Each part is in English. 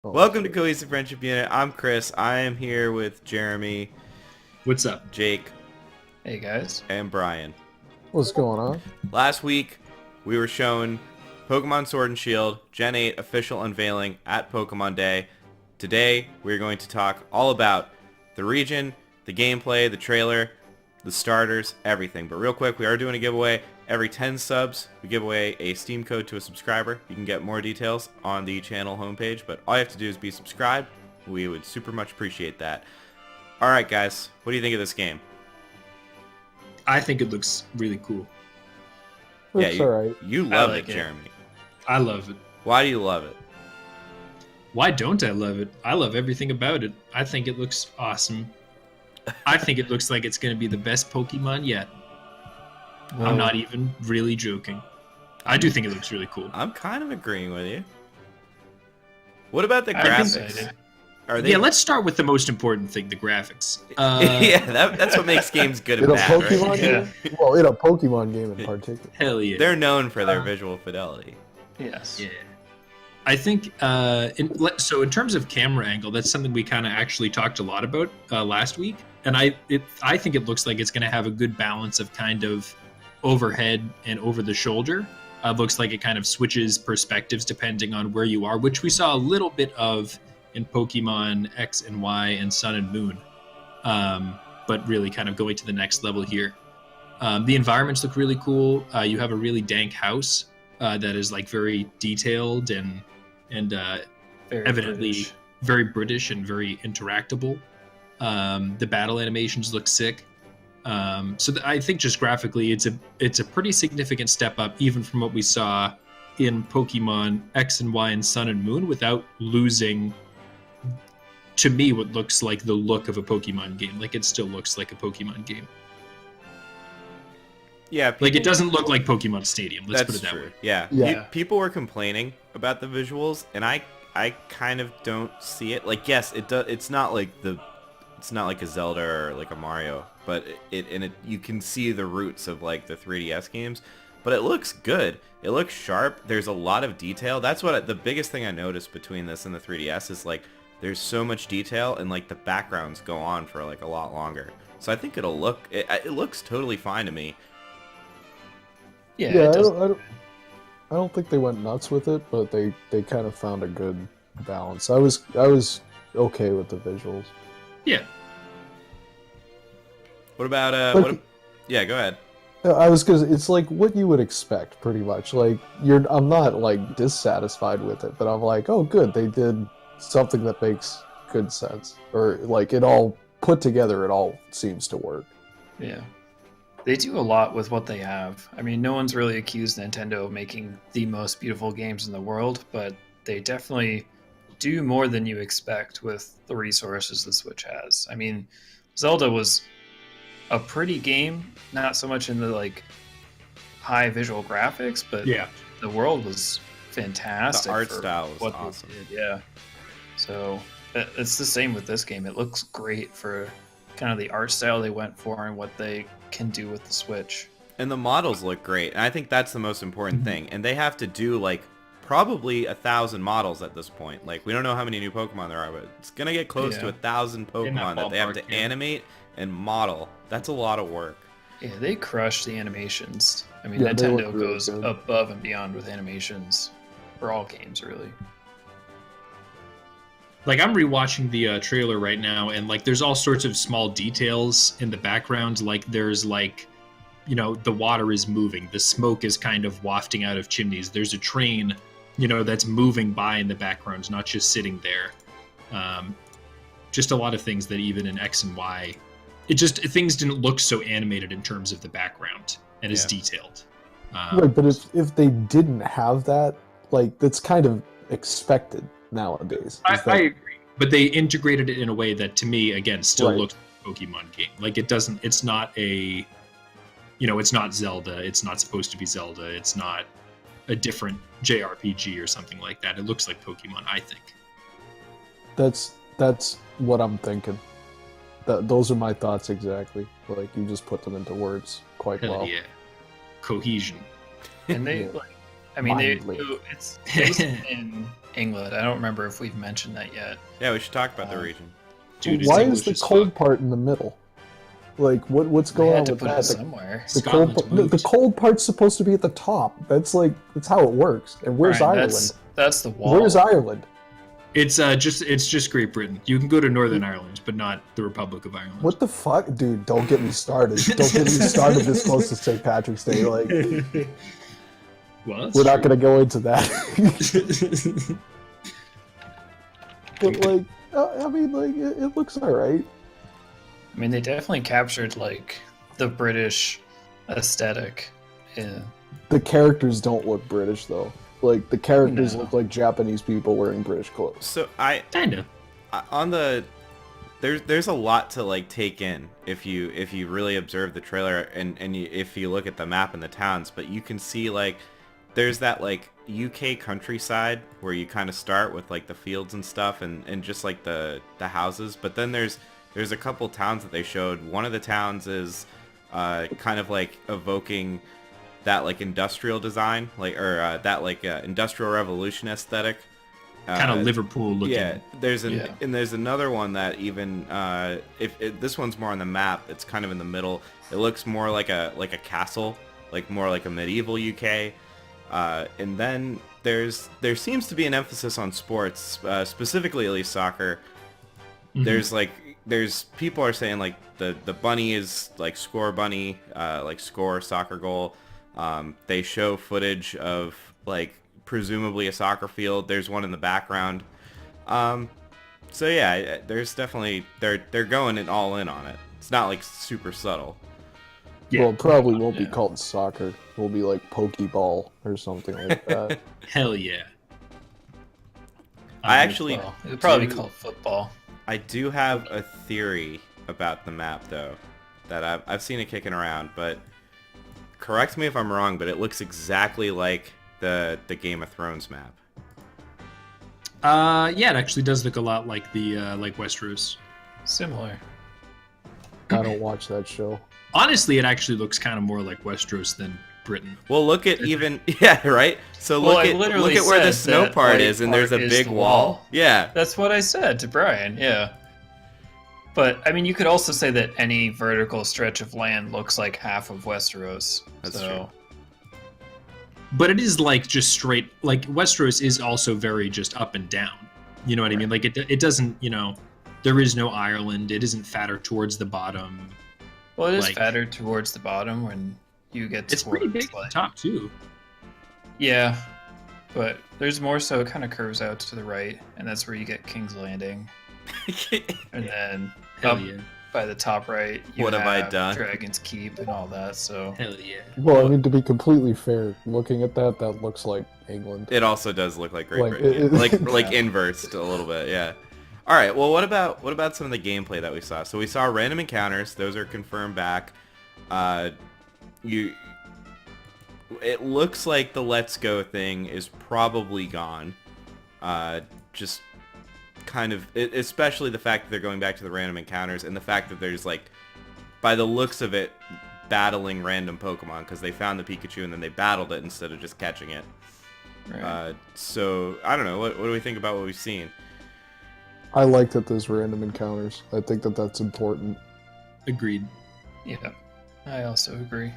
Oh, Welcome to Cohesive Friendship Unit. I'm Chris. I am here with Jeremy, What's up? Jake, Hey guys. and Brian. what's going on? Last week, we were shown Pokemon Sword and Shield Gen 8 official unveiling at Pokemon Day. Today, we're going to talk all about the region, the gameplay, the trailer, the starters, everything. But real quick, we are doing a giveaway. Every 10 subs, we give away a Steam code to a subscriber. You can get more details on the channel homepage, but all you have to do is be subscribed. We would super much appreciate that. Alright guys, what do you think of this game? I think it looks really cool. It's alright. You love like it, it. Jeremy. I love it. Why do you love it? Why don't I love it? I love everything about it. I think it looks awesome. I think it looks like it's going to be the best Pokemon yet. I'm not even really joking. I do think it looks really cool. I'm kind of agreeing with you. What about the I'm graphics? excited. Are they? Yeah, let's start with the most important thing, the graphics. Yeah, that's what makes games good and In a bad, Pokemon right? game? Well, in a Pokemon game in particular. Hell yeah. They're known for their visual fidelity. Yes. Yeah. I think, so in terms of camera angle, that's something we kind of actually talked a lot about last week. And I think it looks like it's going to have a good balance of kind of overhead and over the shoulder. Looks like it kind of switches perspectives depending on where you are, which we saw a little bit of in Pokemon X and Y and Sun and Moon. But really kind of going to the next level here. The environments look really cool. You have a really dank house that is like very detailed and Very evidently British. very British and very interactable. The battle animations look sick. I think just graphically, it's a pretty significant step up, even from what we saw in Pokemon X and Y and Sun and Moon, without losing, to me, what looks like the look of a Pokemon game. Like it still looks like a Pokemon game. Yeah, Like it doesn't look like Pokemon Stadium. Let's put it that true. way. Yeah. Yeah. People were complaining about the visuals, and I kind of don't see it. Like, yes, it does. It's not like a Zelda or like a Mario, but you can see the roots of like the 3DS games. But it looks good. It looks sharp. There's a lot of detail. That's what the biggest thing I noticed between this and the 3DS is like there's so much detail, and like the backgrounds go on for like a lot longer. So I think it looks totally fine to me. Yeah, Yeah, it I does. I don't think they went nuts with it, but they kind of found a good balance. I was okay with the visuals. Yeah. What about Like- yeah, go ahead. It's like what you would expect, pretty much. Like I'm not like dissatisfied with it, but I'm like, oh, good, they did something that makes good sense, or like it all put together. It all seems to work. Yeah. They do a lot with what they have. I mean, no one's really accused Nintendo of making the most beautiful games in the world, but they definitely do more than you expect with the resources the Switch has. I mean, Zelda was a pretty game, not so much in the like high visual graphics, but Yeah. the world was fantastic. The art for style was what they awesome. did, yeah. So it's the same with this game. It looks great for kind of the art style they went for and what they can do with the Switch. And the models look great, and I think that's the most important Mm-hmm. thing. And they have to do like probably 1,000 models at this point. Like, we don't know how many new Pokemon there are, but it's gonna get close to Yeah. 1,000 In that Pokemon that they have to ballpark, yeah. animate and model. That's a lot of work. Yeah, they crush the animations. I mean, Yeah, they look Nintendo really goes good. above and beyond with animations for all games, really. Like I'm rewatching the trailer right now, and like there's all sorts of small details in the background. Like there's like, the water is moving, the smoke is kind of wafting out of chimneys. There's a train, that's moving by in the background, not just sitting there. Just a lot of things that even in X and Y, things didn't look so animated in terms of the background and as Yeah. detailed. Right, but if they didn't have that, like that's kind of expected nowadays. I is that- agree, but they integrated it in a way that, to me, again, still Right. looks like a Pokemon game. Like it's not a, it's not Zelda. It's not supposed to be Zelda. It's not a different JRPG or something like that. It looks like Pokemon, I think. That's what I'm thinking. Those are my thoughts exactly. Like you just put them into words quite Hell well. yeah, cohesion. And they, Yeah. like, I mean, Mind link. it's based in England. I don't remember if we've mentioned that yet. Yeah, we should talk about the region. Dude, it's Why English is the as cold fuck. part in the middle? Like, what's We going had on to with put that? it somewhere. Scotland The moved. cold part's supposed to be at the top. That's how it works. And where's Brian, Ireland? That's the wall. Where's Ireland? It's just Great Britain. You can go to Northern Ireland, but not the Republic of Ireland. What the fuck, dude? Don't get me started. Don't get me started this close to St. Patrick's Day. Like, Well, that's we're not true. gonna go into that. But like, I mean, like, it looks alright. I mean, they definitely captured like the British aesthetic. Yeah. The characters don't look British though. Like, the characters No. look like Japanese people wearing British clothes. So Kinda. on the there's a lot to like take in if you really observe the trailer and if you look at the map and the towns, but you can see like there's that like UK countryside where you kind of start with like the fields and stuff and just like the houses, but then there's a couple towns that they showed. One of the towns is kind of like evoking that like industrial design, like or that like industrial revolution aesthetic. Kind of Liverpool looking. Yeah, there's Yeah. and there's another one that even if this one's more on the map, it's kind of in the middle. It looks more like a castle, like more like a medieval UK. And then there seems to be an emphasis on sports, specifically at least soccer. Mhm. There's people are saying like the bunny is like score bunny, like score soccer goal. They show footage of like presumably a soccer field. There's one in the background. So yeah, there's definitely they're going it all in on it. It's not like super subtle. Yeah. Well, it probably won't be Yeah. called soccer. It will be like Pokeball or something like that. Hell yeah. I actually Well, it would probably be do- called football. I do have a theory about the map though, that I've seen it kicking around, but correct me if I'm wrong, but it looks exactly like the Game of Thrones map. Yeah, it actually does look a lot like the like Westeros. Similar. I don't watch that show. Honestly, it actually looks kind of more like Westeros than Britain. Well, look at even yeah, right. So Well, look I at literally where the said snow that part white is, and there's a part is big the wall. wall. Yeah, That's what I said to Brian, yeah. But, I mean, you could also say that any vertical stretch of land looks like half of Westeros. That's so, But it is like just straight. Like Westeros is also very just up and down. You know what I mean? Like it doesn't. You know, there is no Ireland. It isn't fatter towards the bottom. well, it is like- fatter towards the bottom when you get It's pretty towards, big at like- the top too. Yeah, but there's more so it kind of curves out to the right, and that's where you get King's Landing. And then Hell up yeah. by the top right, you What have I have done? Dragon's Keep and all that, so... Hell yeah. Well, I mean, to be completely fair, looking at that looks like England. it also does look like Great Like, Britain, it- like Yeah. inversed a little bit. Yeah. All right. Well, what about some of the gameplay that we saw? So we saw random encounters; those are confirmed back. It looks like the Let's Go thing is probably gone. Just kind of, especially the fact that they're going back to the random encounters and the fact that there's like, by the looks of it, battling random Pokemon because they found the Pikachu and then they battled it instead of just catching it. Right. So I don't know. What do we think about what we've seen? I like that there's random encounters. I think that that's important. Agreed. Yeah, I also agree.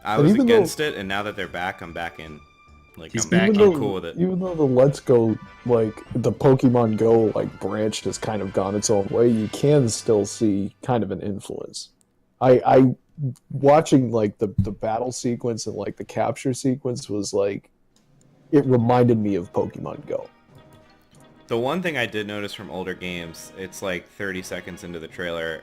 I And was even against it, and now that they're back, I'm back in. Like He's I'm, back I'm in. cool with it. Even though the Let's Go, like, the Pokemon Go, like, branch has kind of gone its own way, you can still see kind of an influence. I watching, like, the battle sequence and, like, the capture sequence was, like, it reminded me of Pokemon Go. The one thing I did notice from older games, it's like 30 seconds into the trailer,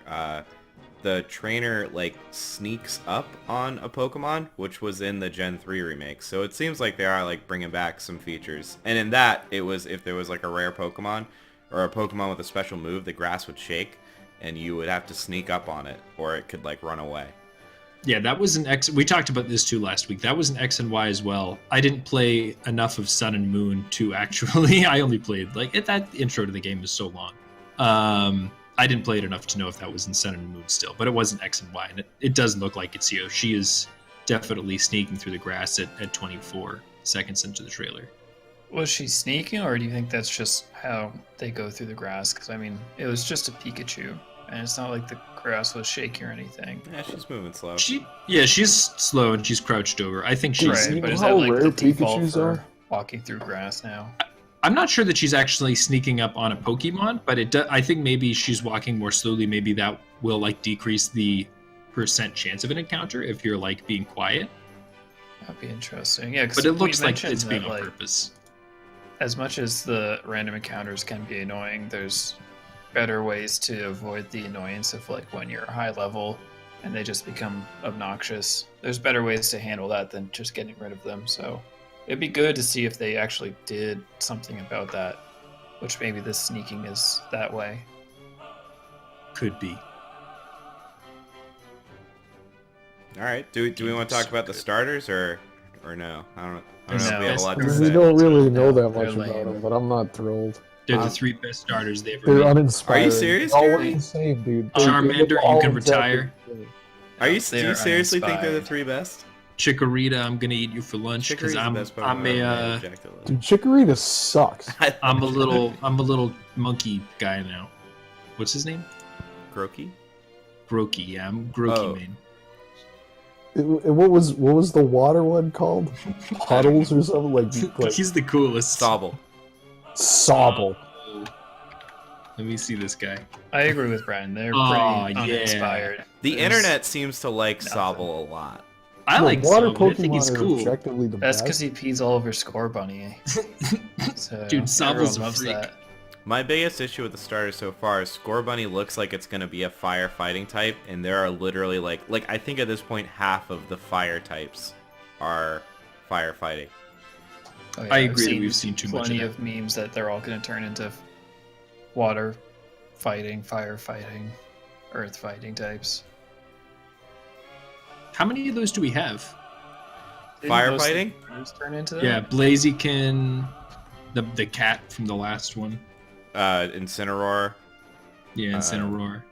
the trainer like sneaks up on a Pokemon, which was in the Gen 3 remake. So it seems like they are like bringing back some features. And in that, it was if there was like a rare Pokemon or a Pokemon with a special move, the grass would shake and you would have to sneak up on it or it could like run away. Yeah, that was an X. We talked about this too last week. That was an X and Y as well. I didn't play enough of Sun and Moon to actually. I only played like that intro to the game is so long. I didn't play it enough to know if that was in Sun and Moon still, but it wasn't X and Y, and it does look like it's Yo. She is definitely sneaking through the grass at 24 seconds into the trailer. Was she sneaking, or do you think that's just how they go through the grass? Because, I mean, it was just a Pikachu, and it's not like the grass was shaky or anything. Yeah, she's moving slow. She's slow and she's crouched over. I think she's. Right, you but know is how that like rare the default Pikachus for are? walking through grass now? I'm not sure that she's actually sneaking up on a Pokemon, but I think maybe she's walking more slowly. Maybe that will like decrease the percent chance of an encounter if you're like being quiet. That'd be interesting. Yeah, But it looks like it's being on like, purpose. as much as the random encounters can be annoying, there's better ways to avoid the annoyance of like when you're high level and they just become obnoxious. There's better ways to handle that than just getting rid of them. So it'd be good to see if they actually did something about that, which maybe this sneaking is that way. Could be. All right. Do we want to talk about the starters or no? I don't know if No, we have a lot to it's- We say. don't really know that They're much about lame. them, but I'm not thrilled. They're the Um, 3 best starters they ever They're made. uninspiring. Are you serious, They all look Jeremy? the same, dude. Charmander, look all you can exactly retire. the same. Are you? They Do you are seriously think they're the uninspired. 3 best? Chikorita, I'm gonna eat you for lunch because Chikorita's the I'm best Pokemon I'm ever made, a objectively. Dude, Chikorita sucks. I'm a little monkey guy now. What's his name? Groki. Groki. Yeah, I'm Groki Oh. main. What was the water one called? Puddles or something like He's the coolest. Sobble. Sobble. Oh. Let me see this guy. I agree with Brian. They're Aw, pretty yeah. uninspired. The There's- internet seems to like nothing. Sobble a lot. I No, like water Sobble. I think Pokemon he's are cool. objectively the That's best. because he pees all over Score Bunny. So Dude, Sobble's everyone a loves freak. that. My biggest issue with the starters so far is Scorbunny looks like it's going to be a fire fighting type, and there are literally like I think at this point half of the fire types are firefighting. Oh, I I've agree that seen we've seen too much plenty of of memes that they're all going to turn into water fighting, fire fighting, earth fighting types. How many of those do we have? Didn't most of the Firefighting? birds turn into that? Yeah, Blaziken, the cat from the last one. Incineroar, Yeah, Incineroar.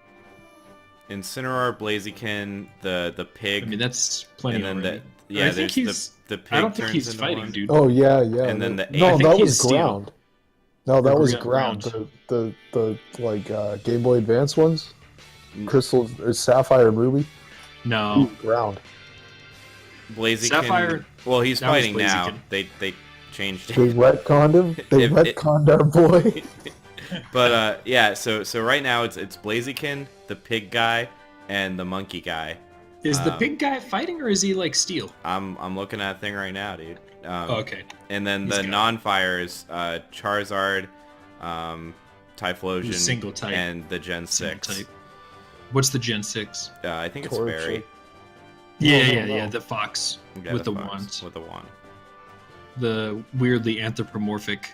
Blaziken, the pig, I mean, that's plenty and then already. the I think there's he's. the pig I don't think turns he's into fighting, one. dude. Oh yeah. And then the no, I think that he's was Steel. ground. No, that Or was ground. ground. The Game Boy Advance ones, Mm. Crystal, or Sapphire, and Ruby. No, Ground. Blaziken. Sapphire- Well, he's that was fighting now. Blaziken. They changed They it. retconned him. They If- retconned our boy. But yeah, so right now it's Blaziken, the pig guy, and the monkey guy. is the pig guy fighting or is he like Steel? I'm looking at a thing right now, dude. Oh, okay. And then He's the got it. non-fire is Charizard, Typhlosion, Who's single type. and the Gen Single 6. type. What's the Gen 6? I think it's Torchic. Fairy. Yeah, the fox Yeah, with the fox wands. With the wand. The weirdly anthropomorphic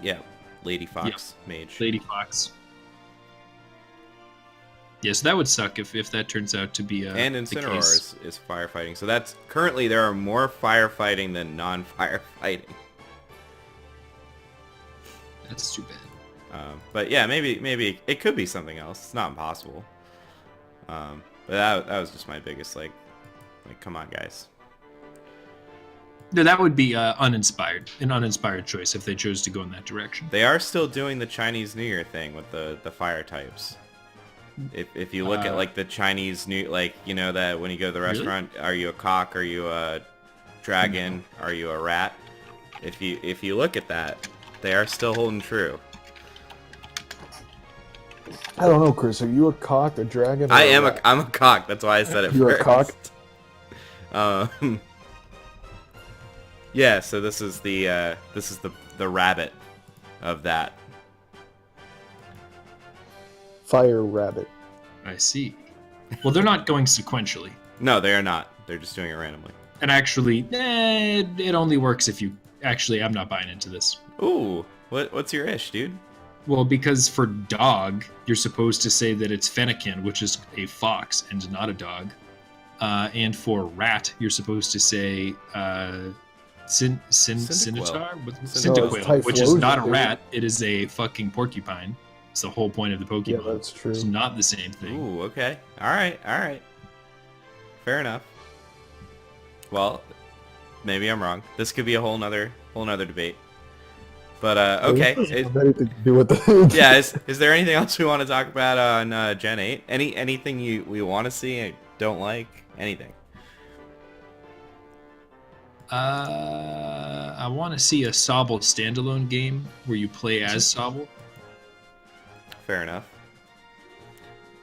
Yeah, Lady Fox Mage. lady fox. Yeah, so that would suck if that turns out to be And the Incineroar case. is firefighting. So that's currently there are more firefighting than non-firefighting. That's too bad. But yeah, maybe it could be something else. It's not impossible. But that was just my biggest like come on guys. No, that would be an uninspired choice if they chose to go in that direction. They are still doing the Chinese New Year thing with the fire types. If you look at like the Chinese New, like you know that when you go to the Really? restaurant, are you a cock? Are you a dragon? Are you a rat? If you look at that, they are still holding true. I don't know, Chris. Are you a cock, a dragon? Or I'm a cock. That's why I said it You're a first. cock? Yeah. So this is the rabbit of that. Fire rabbit. I see. Well, they're not going sequentially. No, they are not. They're just doing it randomly. And actually, it only works if you... Actually, I'm not buying into this. Ooh, what's your ish, dude? Well, because for dog, you're supposed to say that it's Fennekin, which is a fox and not a dog. And for rat, you're supposed to say Cyndaquil, No, Cyndaquil, which is Typhlosion, not a dude. rat. It is a fucking porcupine. It's the whole point of the Yeah, Pokemon. that's true. It's not the same thing. Ooh, okay. All right. Fair enough. Well, maybe I'm wrong. This could be a whole nother debate. But It okay. doesn't have anything to do with the. Yeah. Is there anything else we want to talk about on Gen 8? Anything we want to see? Don't like anything? I want to see a Sobble standalone game where you play as Sobble. Fair enough.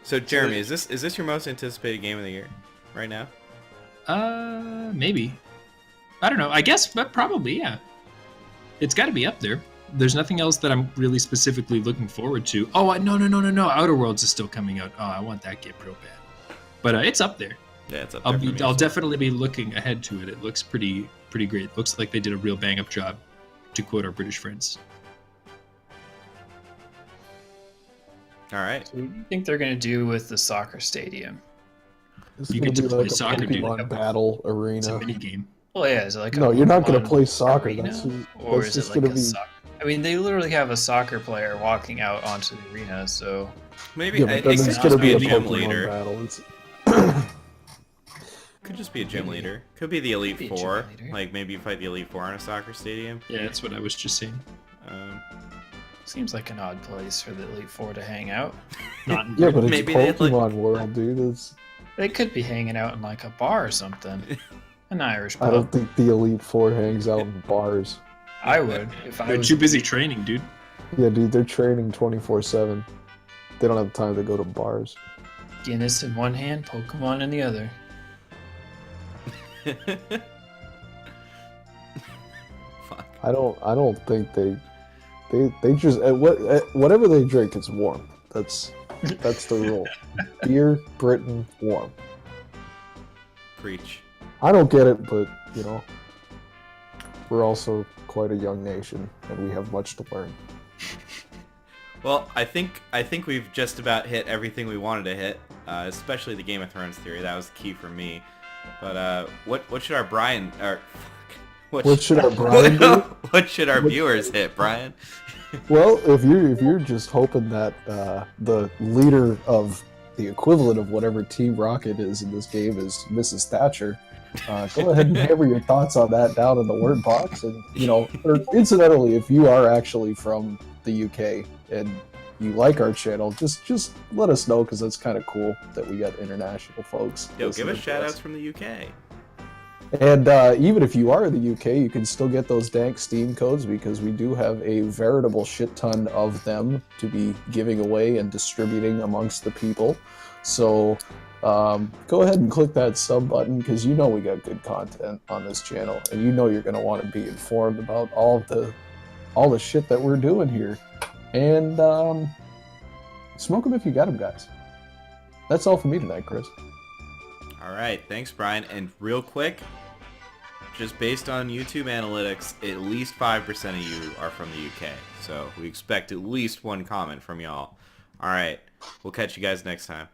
So Jeremy, is this your most anticipated game of the year right now? Maybe. I don't know. I guess, but probably, yeah. It's got to be up there. There's nothing else that I'm really specifically looking forward to. Oh, no. Outer Worlds is still coming out. Oh, I want that game real bad. But it's up there. Yeah, it's up there. I'll definitely be looking ahead to it. It looks pretty great. Looks like they did a real bang-up job, to quote our British friends. All right. So what do you think they're going to do with the soccer stadium? It's You gonna get to be play like soccer, a dude. Pokemon battle It's a arena. mini game. Well, yeah, is it like No, a you're not gonna Pokemon play soccer. arena? That's Is just it like gonna a be. soccer? I mean, they literally have a soccer player walking out onto the arena, so Maybe Yeah, but it then could it's just gonna be be a a gym Pokemon leader. battle. It's. Could just be a gym leader. Could be the Elite Be a gym Four. leader. Like maybe you fight the Elite Four in a soccer stadium. Yeah, that's what I was just saying. Um, seems like an odd place for the Elite Four to hang out. Not in Yeah, but it's Maybe they, like- Pokemon World, dude. It's. They could be hanging out in like a bar or something. An Irish I don't pub. think the Elite Four hangs out in bars. I would if I They're was too busy training, dude. Yeah, dude, they're training 24/7. They don't have time to go to bars. Guinness in one hand, Pokemon in the other. fuck. I don't think they just whatever they drink, it's warm. That's the rule. Beer, Britain, warm. Preach. I don't get it, but you know, we're also quite a young nation, and we have much to learn. Well, I think we've just about hit everything we wanted to hit, especially the Game of Thrones theory. That was key for me. But what should our Brian or What should our Brian do? what should our viewers hit, Brian? Well, if you're just hoping that the leader of the equivalent of whatever Team Rocket is in this game is Mrs. Thatcher, go ahead and hammer your thoughts on that down in the word box. And or incidentally, if you are actually from the UK and you like our channel, just let us know, because that's kind of cool that we got international folks. Yo, give listening us to shout outs from the UK. And even if you are in the UK, you can still get those dank Steam codes, because we do have a veritable shit ton of them to be giving away and distributing amongst the people. So go ahead and click that sub button, because we got good content on this channel, and you're going to want to be informed about all the shit that we're doing here. And smoke them if you got them, guys. That's all for me tonight, Chris. All right, thanks, Brian. And real quick, just based on YouTube analytics, at least 5% of you are from the UK. So we expect at least one comment from y'all. All right, we'll catch you guys next time.